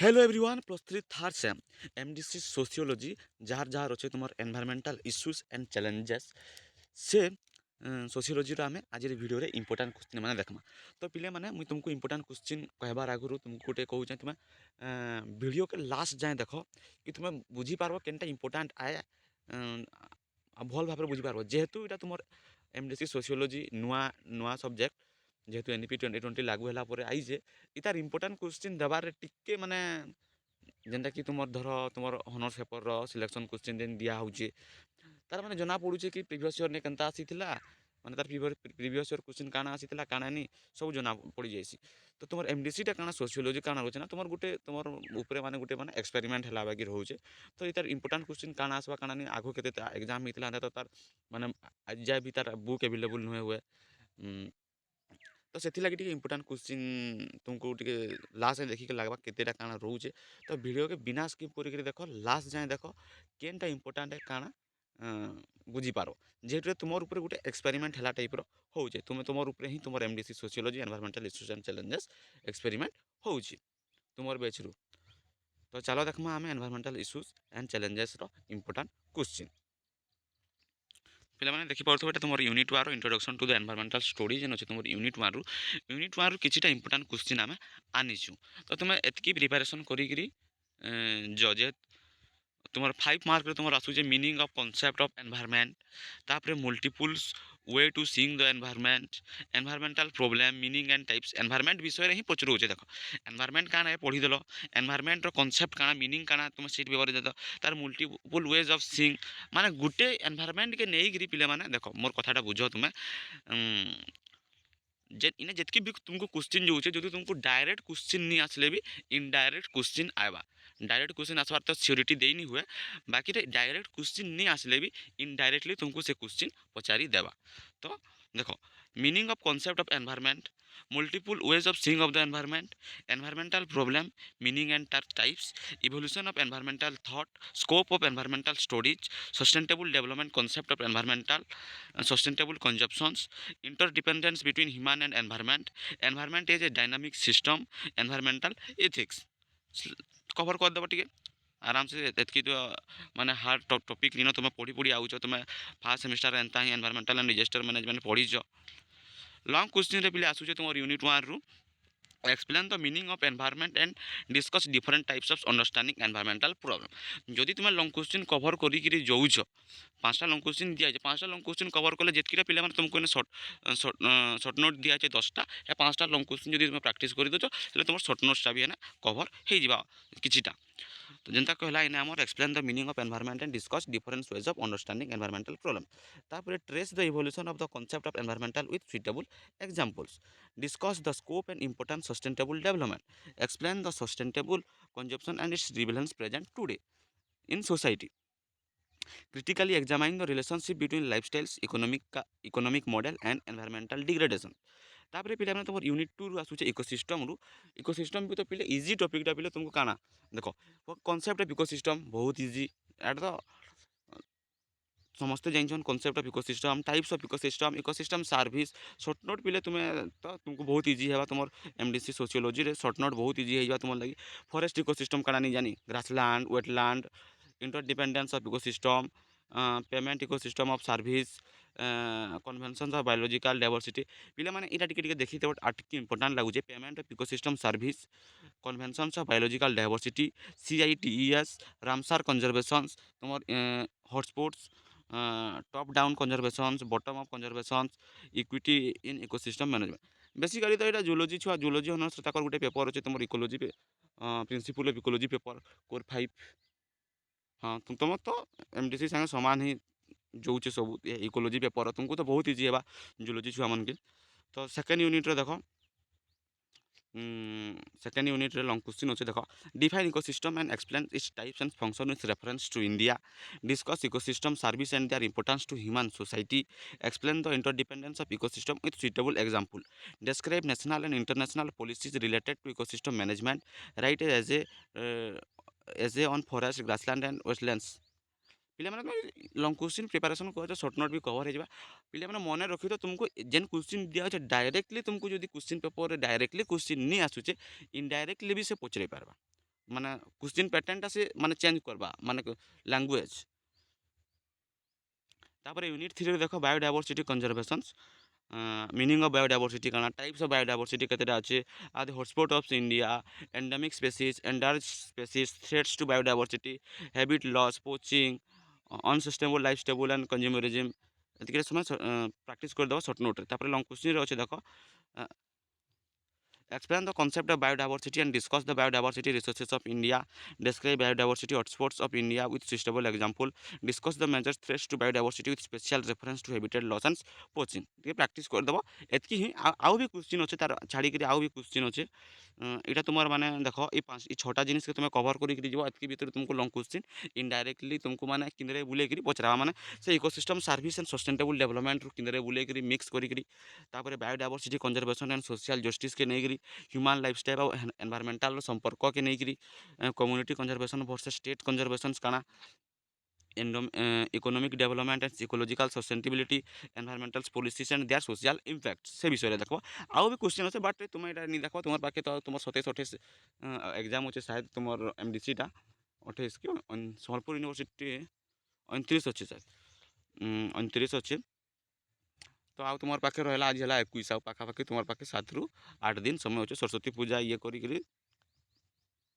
Hello everyone plus three third same MDC sociology jar jar अच्छे तुम environmental issues and challenges से sociology आम आज भिडियो इंपोर्टाट क्वेश्चन मैंने देखमा। तो पिले मैंने मुझे तुमको इंपोर्टाट क्वेश्चन कहबार आगु तुमको गोटे कहूँ तुम वीडियो के लास्ट जाए देख कि तुम बुझीपार केनटा इंपोर्टाट आए भल भाव बुझीपार जेहेतु यहाँ तुम एमडीसी सोशियोलॉजी नुआ नुआ सब्जेक्ट जेहेतु एनईपी 2020 लागू है आईजे इतार इंपोर्टाट क्वेश्चन देवार टिके माने जेनटा कि तुम धर तुम हनर्स पेपर सिलेक्शन क्वेश्चन जेन दिया होचे तार माने जना पड़ुचे कि प्रीवियस ईयर ने केनता आसीथिला माने तार प्रीवियस ईयर क्वेश्चन काना आसीथिला काना नी सब जना पड़ी जाइसी। तो तुम एमडीसी टा काना सोशियोलॉजी काना रोचे ना तुम गुटे तुम ऊपर माने गुटे माने एक्सपेरिमेंट हला बाकी रोचे। तो इतार इंपोर्टेंट क्वेश्चन काना आसवा काना नी आगो केते एग्जाम हितला तो तार माने आज जाय भी तार बुक अवेलेबल नुहे हुए। तो से इंपोर्टाट क्वेश्चन तुमको टे लास्ट देखिए लगवा केतेटा काଣା रोचे। तो वीडियो के बिना स्किप कर देख लास्ट जाए देख केनटा इंपोर्टाट है काଣା बुझीपार जेहेतु तुम ऊपर गोटे एक्सपेरिमेंट है टाइप रोचे तुम तुम ऊपर ही तुम MDC sociology environmental issues and challenges experiment होची तुम बैच रु। तो चलो देखमा आम environmental issues and challenges important question पे देखिए तुम unit one introduction to the environmental study जेन अच्छे तुम यूनिट वन किसी इंपोर्टाट क्वेश्चन आम आनीचु। तो तुम एतकी प्रिपेरेसन करी जे तुम 5 मार्क तुम आसूचे meaning of concept of environment तापर multiples way to seeing the environment environmental problem meaning and types environment विषय ही पचरूचे देख एनवायरमेंट काना है पढ़ीदेल एनवायरमेंट कॉन्सेप्ट काना मीनिंग काना तुम सीट पेपर दे तार मल्टीपल वेज ऑफ सीइंग माने गुटे एनवायरमेंट के नहीं गिरी पिले माने देख मोर कथाटा बुझ तुम्हें जे इने जितकी भी तुमको क्वेश्चन जो जो तुमको डायरेक्ट क्वेश्चन नहीं आसले भी इनडायरेक्ट क्वेश्चन आएगा। डायरेक्ट क्वेश्चन आसबार तो सियोरिटी दे नहीं हुए बाकी डायरेक्ट क्वेश्चन नहीं आसले भी इनडायरेक्टली तुमको से क्वेश्चन पचारि देवा। तो देखो meaning of concept of environment multiple ways of seeing of the environment environmental problem meaning and types evolution of environmental thought scope of environmental studies sustainable development concept of environmental sustainable consumptions interdependence between human and environment is a dynamic system environmental ethics cover कर देव टे आराम से एतकी तो माने hard topic नहीं तुम पढ़ी पढ़ी आउच तुम फर्स्ट सेमिस्टर एंता ही एनवायरमेंटल एंड डिजास्टर मैनेजमेंट पढ़ीच लॉन्ग क्वेश्चन पिले आसूचे तुम यूनिट वन रु explain the meaning of environment and discuss different types of understanding environmental problem जदि तुम लॉन्ग क्वेश्चन कवर करी जाऊच 5टा लॉन्ग क्वेश्चन दिया 5टा लॉन्ग क्वेश्चन कवर कले जितकीटा पिला माने तुमको शॉर्ट नोट दिया 10टा या 5टा लॉन्ग क्वेश्चन जदि तुम प्रैक्टिस कर दो तुम शॉर्ट नोट्सटा भी है कवर हो जावा किछिटा। तो जेनता कहला इन आमर explain the meaning of environment and discuss different ways of understanding environmental problem तापर trace the evolution of the concept of environmental with suitable examples discuss the scope and importance sustainable development explain the sustainable consumption and its relevance present today in society critically examine the relationship between lifestyles economic model and environmental degradation। तापर पिला तुम unit to रु आसूचे ecosystem भी तो पिले easy टॉपिकटा पिले तुमको काना देखो कॉन्सेप्ट ऑफ इकोसिस्टम बहुत इजी एट तो समस्ते जान concept of ecosystem types of ecosystem service short note पिले तुम्हें तो तुमको बहुत इजी है तुम एमडीसी सोशियोलॉजी रे शॉर्ट नोट बहुत इजी है तुम लगी फॉरेस्ट इकोसिस्टम काना नहीं जानी grassland wetland interdependence of ecosystem payment ecosystem of service conventions of biological diversity पिला माने इटा टिके टिके देखि तो आटिक इंपोर्टेंट लागु जे payment of ecosystem service conventions of biological diversity CITES Ramsar conservations तुम hotspots top down conservations bottom up conservations equity in ecosystem management basically तो यहाँ जूलोजी छुआ जूलोजी ऑनर्स ताकर गोटे पेपर अच्छे तुम ecology principle of ecology paper core 5 हाँ तुम तो एमडीसी सागे सामान ही जो सब इकोलोजी पेपर तुमको तो बहुत इजी है जूलोजी छुआ मन के। तो सेकेंड यूनिट रे देखो सेकेंड यूनिट रे लॉन्ग क्वेश्चन अच्छे देखो define ecosystem and explain its types and function with reference to India discuss ecosystem service and their importance to human society explain the interdependence of ecosystem with suitable example describe national and international policies related to ecosystem management write essay on forest grassland and wastelands पिला माने long question preparation कर short note भी cover हो पिला माने मन रखी तो तुमको जेन क्वेश्चन दिया डायरेक्टली तुमको जो क्वेश्चन पेपर डायरेक्टली क्वेश्चन नहीं आसूचे इनडायरेक्टली भी से पचरे पारबा ମାନେ क्वेश्चन पैटर्नटा से ମାନେ ଚେଞ୍ଜ କରବା ମାନେ ଲାଙ୍ଗୁଏଜ। ତାପରେ ୟୁନିଟ୍ 3 ରେ ଦେଖ biodiversity conservations meaning of biodiversity କାଣା टाइप्स ऑफ बायोडाइवर्सिटी केतेटा अच्छे are the hotspot of India endemic species endangered species threats to biodiversity habitat loss poaching unsustainable lifestyle and consumerism एतिके समय प्रैक्टिस कर दबा शॉर्ट नोट रे तापर long question रे अच्छे देखो explain the concept of biodiversity and discuss the biodiversity resources of India. Describe biodiversity hotspots of India with suitable example. Discuss the major threats to biodiversity with special reference to habitat loss and poaching. ये practice कर दबो एतकी ही आउ भी question अच्छे तार छाड़ी करी आउ भी क्वेश्चन अच्छे एटा तुमार माने देखो ये पांच ये छटा जिनिस के तुम कवर करी जीव एतकी भीतर तुमको लॉन्ग क्वेश्चन इनडायरेक्टली तुमको माने किंदरे बुले करी पचरा माने से ecosystem service and sustainable development किंदरे बुले करी मिक्स करी तापर biodiversity conservation and social justice के नहीं ह्यूमन लाइफस्टाइल और एनवायरमेंटल संपर्क के नहीं community conservation versus state conservation काना economic development and ecological sustainability environmental policies and their social impact से विषय देखो आउ भी क्वेश्चन अच्छे बट तुम यहाँ नहीं देख तुम पाखे तो तुम 27-28 एग्जाम अच्छे शायद तुम एमडीसी टा 28 क्यों सम्बलपुर यूनिवर्सिटी 29 अच्छे शायद 29 अच्छे तो आउ तुम पाखे रहा आज है 21 पाखापाखि तुम पाखे 7 ରୁ 8 दिन समय अच्छे सरस्वती पूजा ये करी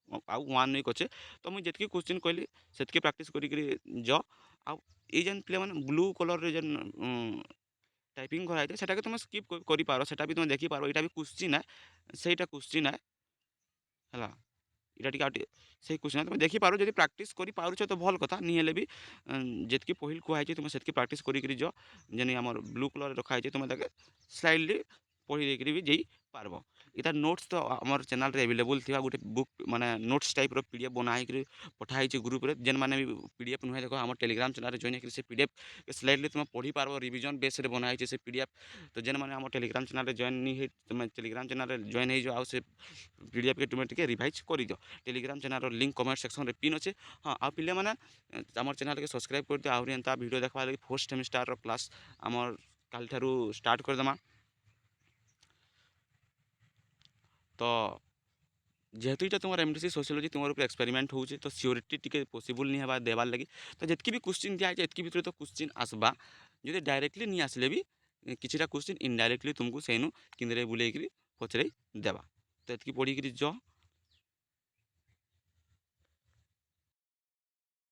आउ 1 वीक अच्छे तो मुझे जितकी क्वेश्चन कहली से प्रैक्टिस करी ज आउ ये जेन प्ले मैंने ब्लू कलर जेन टाइपिंग कराई से तुम स्किप कर पार से भी तुम देखिपार यहाँ भी क्वेश्चन है सहीटा क्वेश्चन है है इटा टी से क्वेश्चन तुम देखिपार जब प्रैक्टिस कर पारुछ तो भल कथा नहीं भी जितकी पहिल कहुई तुम से प्रैक्टिस करी जेने आम ब्लू कलर रखाई तुम स्लाइडली पढ़ी देकर भी जाइ पार्ब इतार नोट्स तो आम चैनल रे अवेलेबल थी गोटे बुक माने नोट्स टाइप पीडीएफ बनाई पठाई ग्रुप रे जेन माने भी पीडीएफ नुहे देखो आम टेलीग्राम चैनल जॉइन कर पीडीएफ स्लाइडली तुम पढ़ी पार्ब रिविजन बेस बनाई से पीडीएफ तो जेन माने आम टेलीग्राम चैनल जॉइन नहीं तुम टेलीग्राम चैनल जॉइन हो आउ से पीडीएफ के तुम टे रिवाइज कर दियो Telegram channel link comment section में पिन अच्छे हाँ आ पे मैंने आम चैनल के सब्सक्राइब कर दियो आहरी एंता वीडियो देखा लगे 4th सेमिस्टर क्लास आमर काल ठारू स्टार्ट करदेमा तो जेहेतु ये तुम एमडीसी सोशियोलॉजी तुम ऊपर एक्सपेरिमेंट हो तो सियोरिटी टी पॉसिबल नहीं है देवार लगी तो जितकी भी क्वेश्चन दिखाई एतकी भितर तो क्वेश्चन आसबा जो डायरेक्टली नहीं आसले भी किछिटा क्वेश्चन इनडायरेक्टली तुमको सेनु किंदरे बुले पचरे देवा तो एतकी पढ़ी जो